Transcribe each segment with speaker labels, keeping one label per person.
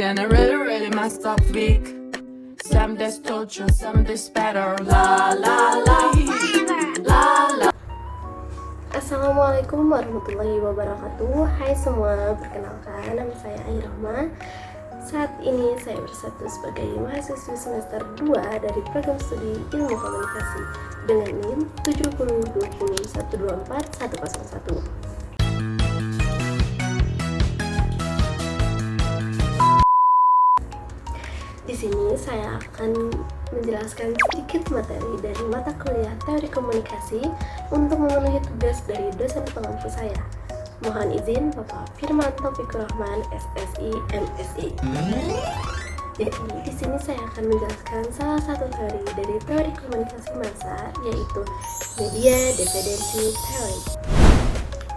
Speaker 1: then I really messed up week. Some days torture, some days better. La la la, la la.
Speaker 2: Assalamualaikum warahmatullahi wabarakatuh. Hai semua, perkenalkan nama saya Airahma. Saat ini saya bersatu sebagai mahasiswi semester 2 dari program studi ilmu komunikasi dengan NIM 7020124 Di sini saya akan menjelaskan sedikit materi dari mata kuliah teori komunikasi untuk memenuhi tugas dari dosen pengampu saya. Mohon izin Bapak Firmanto Fikur Rahman, SSI, MSI. Jadi di sini saya akan menjelaskan salah satu teori dari teori komunikasi massa, yaitu media dependency theory.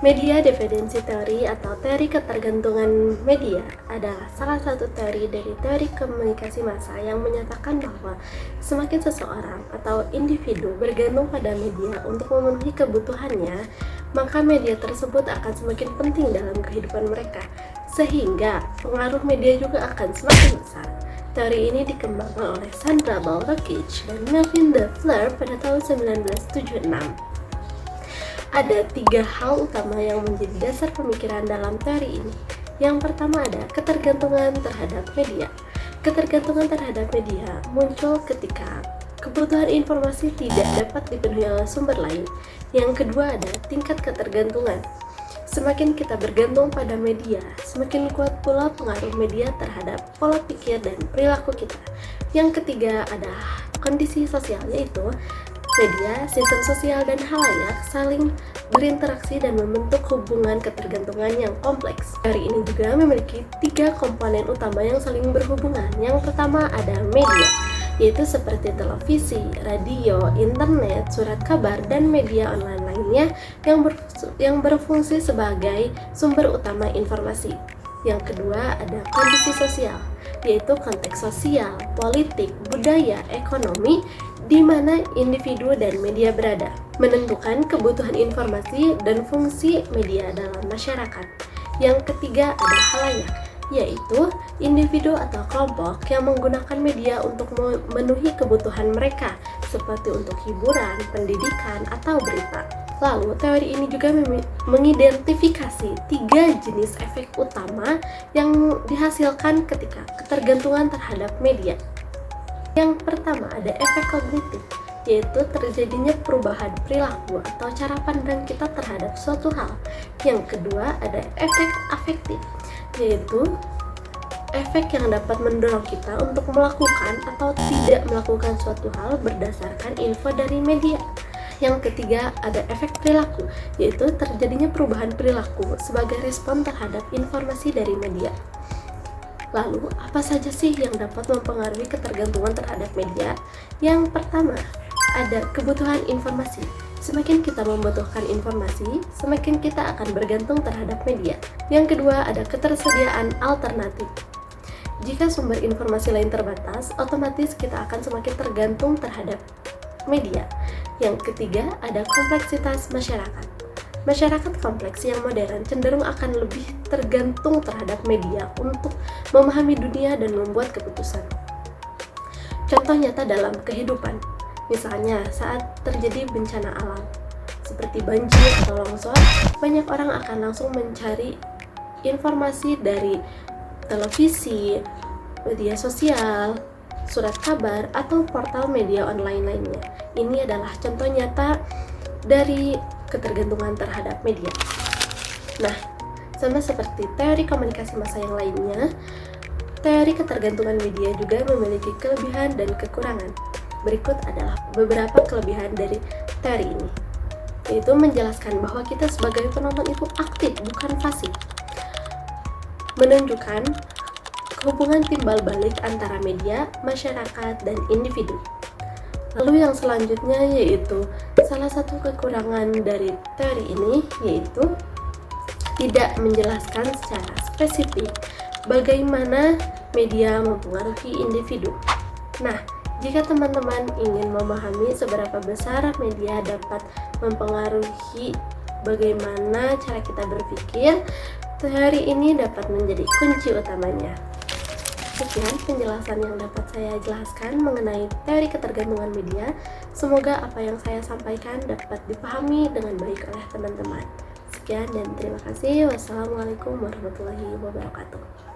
Speaker 2: Media dependency theory atau teori ketergantungan media adalah salah satu teori dari teori komunikasi massa yang menyatakan bahwa semakin seseorang atau individu bergantung pada media untuk memenuhi kebutuhannya, maka media tersebut akan semakin penting dalam kehidupan mereka, sehingga pengaruh media juga akan semakin besar. Teori ini dikembangkan oleh Sandra Ball-Rokich dan Melvin Leffler pada tahun 1976. Ada 3 hal utama yang menjadi dasar pemikiran dalam teori ini. Yang pertama ada ketergantungan terhadap media. Ketergantungan terhadap media muncul ketika kebutuhan informasi tidak dapat dipenuhi oleh sumber lain. Yang kedua ada tingkat ketergantungan. Semakin kita bergantung pada media, semakin kuat pula pengaruh media terhadap pola pikir dan perilaku kita. Yang ketiga ada kondisi sosial, yaitu media, sistem sosial, dan halayak saling berinteraksi dan membentuk hubungan ketergantungan yang kompleks. Teori ini juga memiliki 3 komponen utama yang saling berhubungan. Yang pertama ada media, yaitu seperti televisi, radio, internet, surat kabar, dan media online lainnya yang berfungsi sebagai sumber utama informasi. Yang kedua ada kondisi sosial, yaitu konteks sosial, politik, budaya, ekonomi, di mana individu dan media berada, menentukan kebutuhan informasi dan fungsi media dalam masyarakat. Yang ketiga ada halayak, yaitu individu atau kelompok yang menggunakan media untuk memenuhi kebutuhan mereka, seperti untuk hiburan, pendidikan, atau berita. Lalu, teori ini juga mengidentifikasi 3 jenis efek utama yang dihasilkan ketika ketergantungan terhadap media. Yang pertama ada efek kognitif, yaitu terjadinya perubahan perilaku atau cara pandang kita terhadap suatu hal. Yang kedua ada efek afektif, yaitu efek yang dapat mendorong kita untuk melakukan atau tidak melakukan suatu hal berdasarkan info dari media. Yang ketiga ada efek perilaku, yaitu terjadinya perubahan perilaku sebagai respon terhadap informasi dari media. Lalu, apa saja sih yang dapat mempengaruhi ketergantungan terhadap media? Yang pertama, ada kebutuhan informasi. Semakin kita membutuhkan informasi, semakin kita akan bergantung terhadap media. Yang kedua, ada ketersediaan alternatif. Jika sumber informasi lain terbatas, otomatis kita akan semakin tergantung terhadap media. Yang ketiga, ada kompleksitas masyarakat. Masyarakat kompleks yang modern cenderung akan lebih tergantung terhadap media untuk memahami dunia dan membuat keputusan. Contoh nyata dalam kehidupan, misalnya saat terjadi bencana alam, seperti banjir atau longsor, banyak orang akan langsung mencari informasi dari televisi, media sosial, surat kabar, atau portal media online lainnya. Ini adalah contoh nyata dari ketergantungan terhadap media. Nah, sama seperti teori komunikasi massa yang lainnya, teori ketergantungan media juga memiliki kelebihan dan kekurangan. Berikut adalah beberapa kelebihan dari teori ini, yaitu menjelaskan bahwa kita sebagai penonton itu aktif, bukan pasif. Menunjukkan hubungan timbal balik antara media, masyarakat, dan individu. Lalu yang selanjutnya yaitu salah satu kekurangan dari teori ini yaitu tidak menjelaskan secara spesifik bagaimana media mempengaruhi individu. Nah, jika teman-teman ingin memahami seberapa besar media dapat mempengaruhi bagaimana cara kita berpikir, teori ini dapat menjadi kunci utamanya. Sekian penjelasan yang dapat saya jelaskan mengenai teori ketergantungan media. Semoga apa yang saya sampaikan dapat dipahami dengan baik oleh teman-teman. Sekian dan terima kasih. Wassalamualaikum warahmatullahi wabarakatuh.